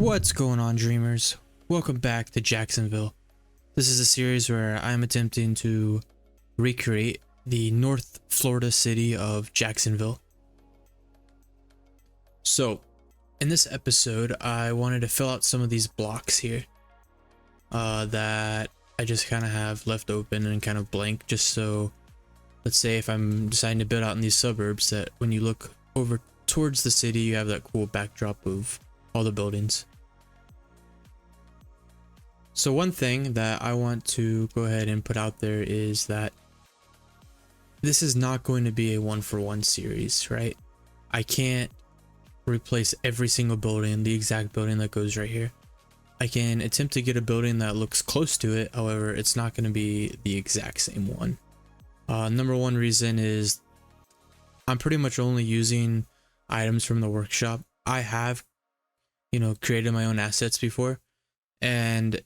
What's going on, dreamers? Welcome back to Jacksonville. This is a series where I'm attempting to recreate the North Florida city of Jacksonville. So, in this episode, I wanted to fill out some of these blocks here that I just kind of have left open and kind of blank, just so, let's say if I'm deciding to build out in these suburbs, that when you look over towards the city, you have that cool backdrop of all the buildings. So one thing that I want to go ahead and put out there is that this is not going to be a one-for-one series, right? I can't replace every single building, the exact building that goes right here. I can attempt to get a building that looks close to it, however, it's not going to be the exact same one. Number one reason is I'm pretty much only using items from the workshop. I have, created my own assets before, and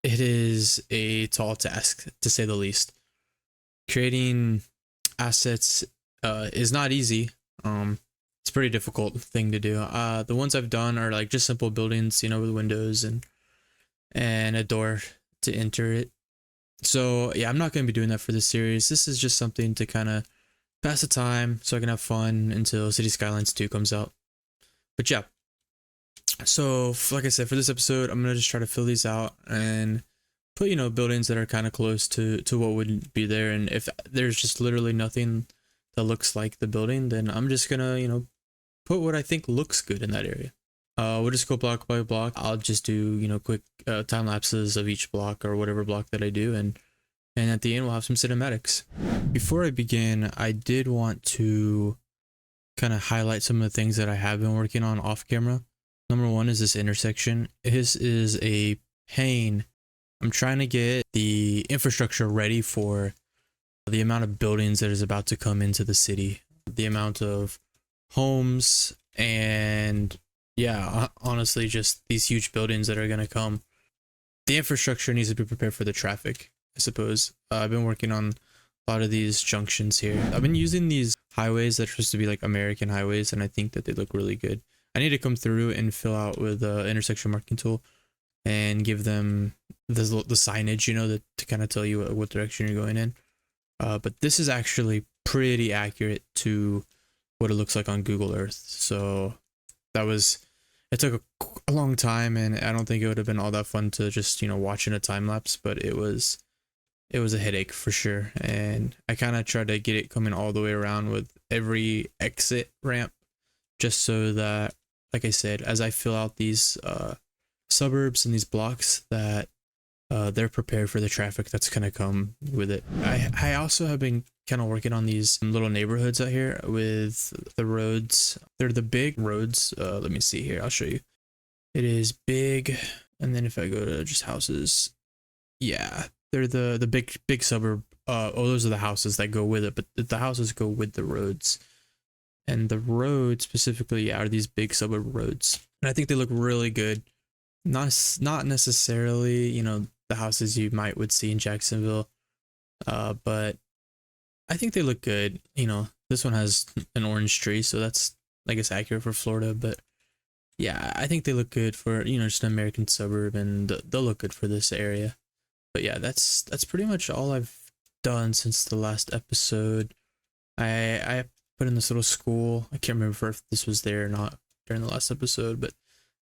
it is a tall task, to say the least. Creating assets is not easy. It's a pretty difficult thing to do. The ones I've done are like just simple buildings, with windows and a door to enter it. So yeah, I'm not going to be doing that for this series. This is just something to kind of pass the time so I can have fun until City Skylines 2 comes out. But yeah. So like I said, for this episode, I'm going to just try to fill these out and put, buildings that are kind of close to what would be there. And if there's just literally nothing that looks like the building, then I'm just going to, put what I think looks good in that area. We'll just go block by block. I'll just do, quick time lapses of each block or whatever block that I do. And at the end, we'll have some cinematics. Before I begin, I did want to kind of highlight some of the things that I have been working on off camera. Number one is this intersection. This is a pain. I'm trying to get the infrastructure ready for the amount of buildings that is about to come into the city. The amount of homes and, yeah, honestly, just these huge buildings that are going to come. The infrastructure needs to be prepared for the traffic, I suppose. I've been working on a lot of these junctions here. I've been using these highways that are supposed to be like American highways, and I think that they look really good. I need to come through and fill out with the intersection marking tool and give them the signage, to kind of tell you what direction you're going in. But this is actually pretty accurate to what it looks like on Google Earth. So it took a long time, and I don't think it would have been all that fun to just, watch in a time lapse, but it was a headache for sure. And I kind of tried to get it coming all the way around with every exit ramp, just so that, like I said, as I fill out these suburbs and these blocks, that they're prepared for the traffic that's going to come with it. I also have been kind of working on these little neighborhoods out here with the roads. They're the big roads. Let me see here. I'll show you. It is big. And then if I go to just houses, yeah, they're the big suburb. Those are the houses that go with it, but the houses go with the roads. And the roads specifically are these big suburb roads. And I think they look really good. Not necessarily, the houses you would see in Jacksonville. But I think they look good. This one has an orange tree, so that's, I guess, accurate for Florida. But yeah, I think they look good for, just an American suburb, and they'll look good for this area. But yeah, that's pretty much all I've done since the last episode. I put in this little school. I can't remember if this was there or not during the last episode, but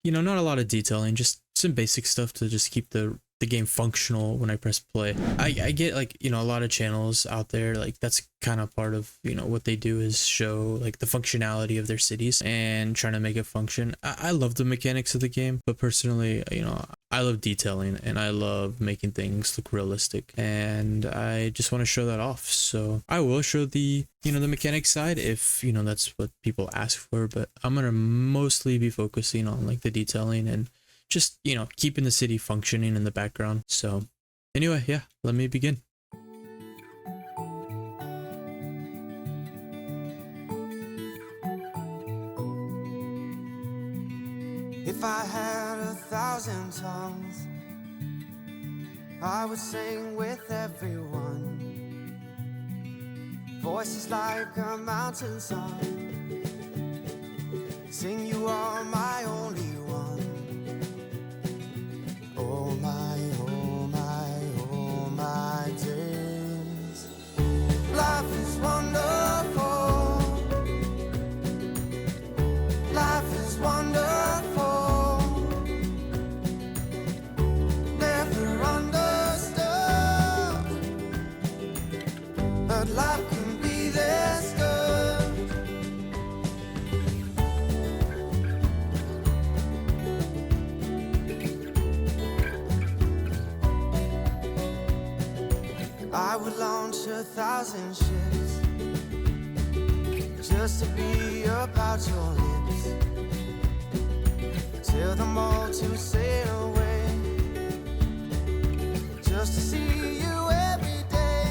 not a lot of detailing, just some basic stuff to just keep the game functional when I press play. I get a lot of channels out there, that's kind of part of what they do is show the functionality of their cities and trying to make it function. I love the mechanics of the game, but personally, I love detailing and I love making things look realistic, and I just want to show that off. So I will show the the mechanics side if that's what people ask for, but I'm gonna mostly be focusing on the detailing and just keeping the city functioning in the background. So anyway, yeah, let me begin. If I had 1,000 tongues, I would sing with everyone. Voices like a mountain song, sing you are my only one. but life can be this good. I would launch 1,000 ships just to be about your lips, tell them all to sail away, just to see you every day.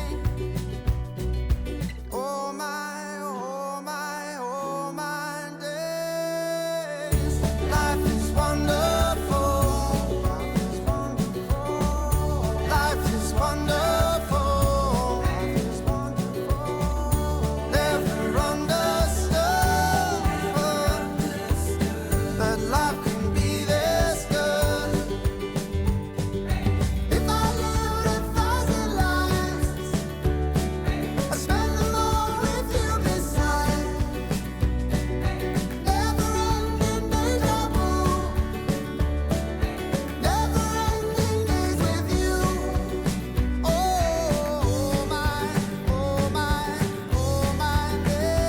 Oh my, oh my, oh my days. Life is wonderful. Life is wonderful. Life is wonderful. Life is wonderful. Never understood, but life can be this good. If I lived 1,000 lives, I'd spend them all with you beside. Never-ending deja vu, never-ending days with you. Oh my, oh my, oh my days.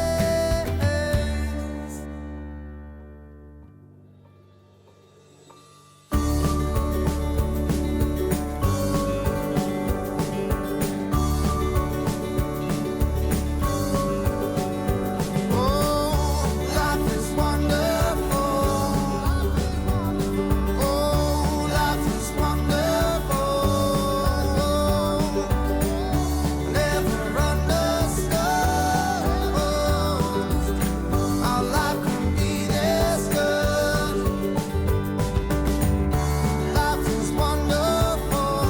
Oh, life is wonderful. Oh, life is wonderful. Never understood how life can be this good. Life is wonderful.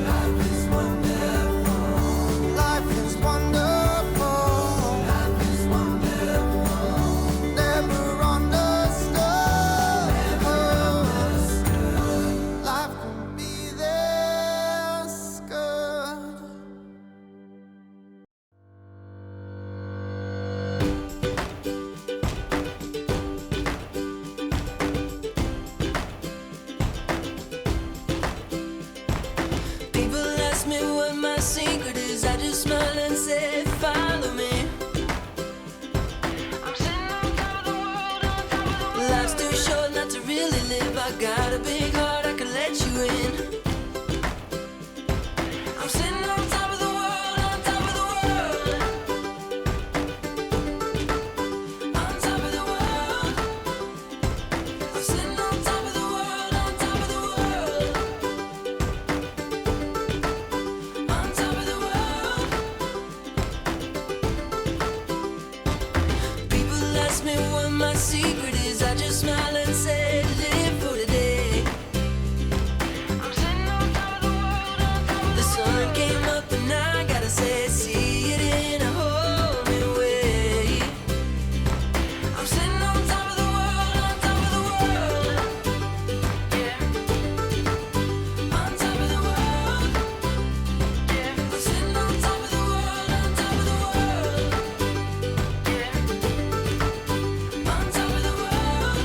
Life is wonderful. Life is wonderful. Life is wonderful. Never understood. Life can be this good. People ask me what my secret is, I just smile and say, follow me. I'm sitting on top of the world, on top of the world. Life's too short not to really live. I got a big heart, I can let you in. I'm sitting on top of the world, on top of the world. On top of the world. I'm sitting on top of the world, on top of the world. On top of the world. People ask me what my secret is, I just smile and say, live for today. I'm sitting on top of the world, on top of the sun came up and I gotta say, see it in a whole new way. I'm sitting on top of the world, on top of the world. Yeah. On top of the world. Yeah. I'm sitting on top of the world, on top of the world. Yeah. On top of the world.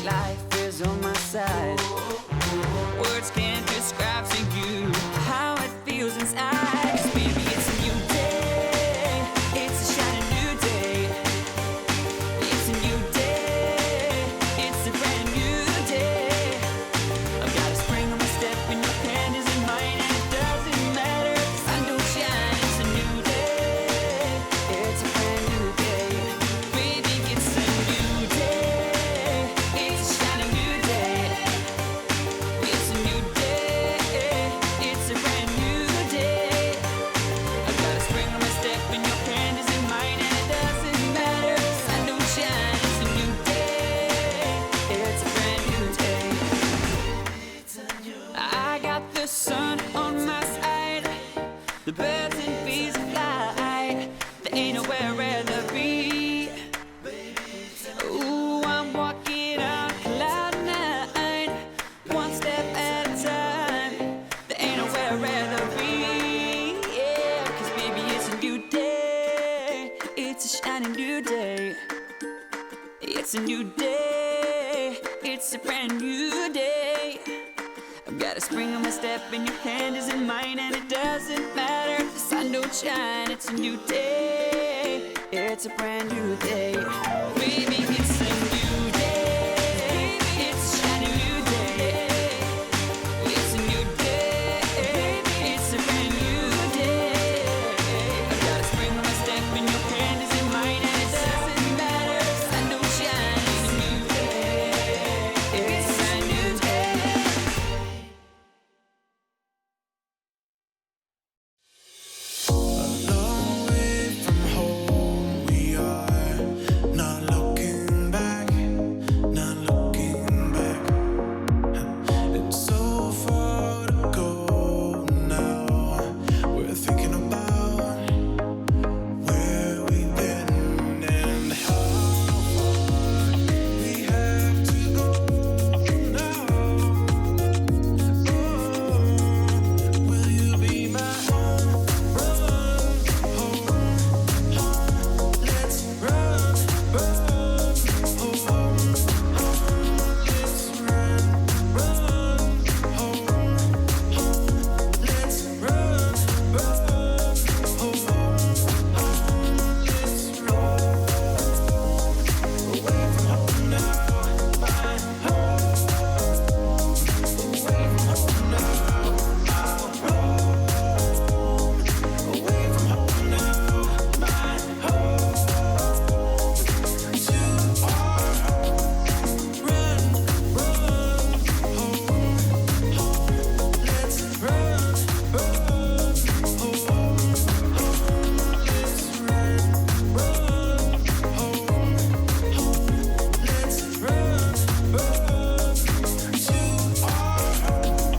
life is on my side. Words can't describe to you how it feels inside. 'Cause baby, it's a new day. It's a shining new day. It's a new day. It's a brand new day. I've got a spring on my step and your hand is in mine, and it doesn't matter if the sun don't shine. It's a new day. It's a brand new day. Baby, it's a new day. It's a shining new day. It's a new day. It's a brand new day. I've got a spring on my step and your hand is in mine, and it doesn't matter if the sun don't shine. It's a new day. It's a brand new day. I got the sun on my side. The birds and bees fly. There ain't nowhere I'd rather be. Ooh, I'm walking on cloud nine, one step at a time. There ain't nowhere I'd rather be. Yeah, 'cause baby, it's a new day. It's a shining new day. It's a new day. It's a brand new day. I've got a spring on my step and your hand is in mine, and it doesn't matter if the sun don't shine. It's a new day. It's a brand new day. Baby, it's a new day. It's a shining new day. It's a new day. It's a brand new day. I've got a spring on my step and your hand is in mine, and it doesn't matter if the sun don't shine. It's a new day. It's a brand new day. Long way from home we are, not looking back, not looking back. It's so far to go now. We're thinking about where we've been and how far we have to go now. Will you be my home? Run home, home. Let's run, run home, home. Let's run, run home, home. Let's run, run home, home. Let's run away from home now, my home. Away from home now, our home. Away from home now, my home. To our home. Run, run home, home. Let's run, run home, home. Let's run, run home, home. Let's run, run to our home.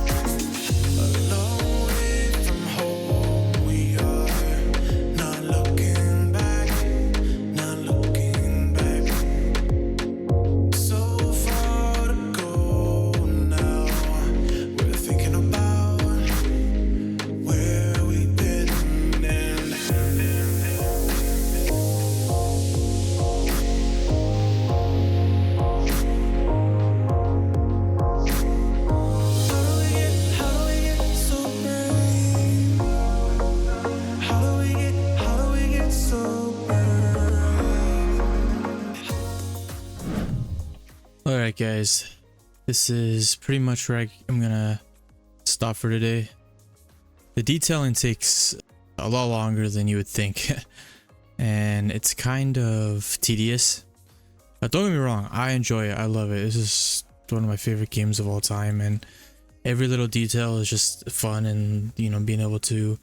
A long way from home we are, not looking back, not looking back. So far to go now. We're thinking about where we've been and how do we get so brave? How do we get so brave? Alright guys, this is pretty much where I'm gonna stop for today. The detailing takes a lot longer than you would think and it's kind of tedious, but don't get me wrong, I enjoy it. I love it. This is one of my favorite games of all time, and every little detail is just fun, and you know, being able to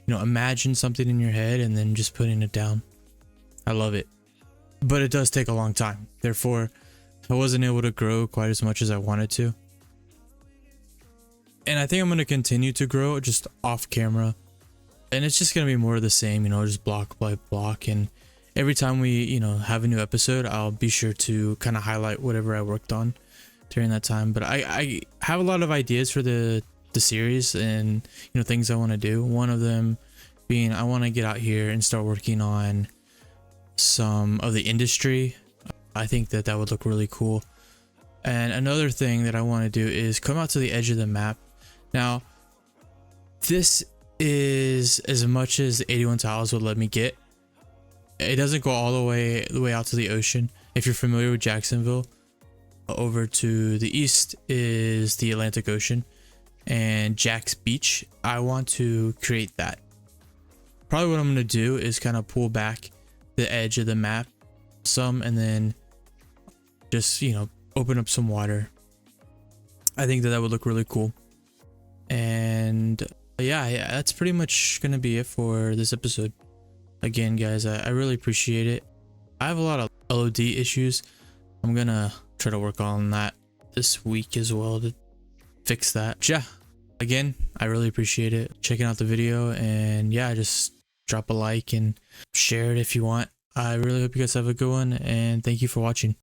imagine something in your head and then just putting it down. I love it, but it does take a long time. Therefore, I wasn't able to grow quite as much as I wanted to. And I think I'm going to continue to grow just off camera. And it's just going to be more of the same, just block by block. And every time we, have a new episode, I'll be sure to kind of highlight whatever I worked on during that time. But I have a lot of ideas for the series and, things I want to do. One of them being I want to get out here and start working on some of the industry. I think that would look really cool. And another thing that I want to do is come out to the edge of the map. Now, this is as much as 81 tiles would let me get. It doesn't go all the way out to the ocean. If you're familiar with Jacksonville, over to the east is the Atlantic Ocean and Jack's Beach. I want to create that. Probably what I'm going to do is kind of pull back the edge of the map some, and then just, you know, open up some water. I think that would look really cool. And yeah, that's pretty much gonna be it for this episode. Again, guys, I really appreciate it. I have a lot of LOD issues. I'm gonna try to work on that this week as well to fix that. Yeah, again, I really appreciate it, checking out the video, and yeah, just drop a like and share it if you want. I really hope you guys have a good one, and thank you for watching.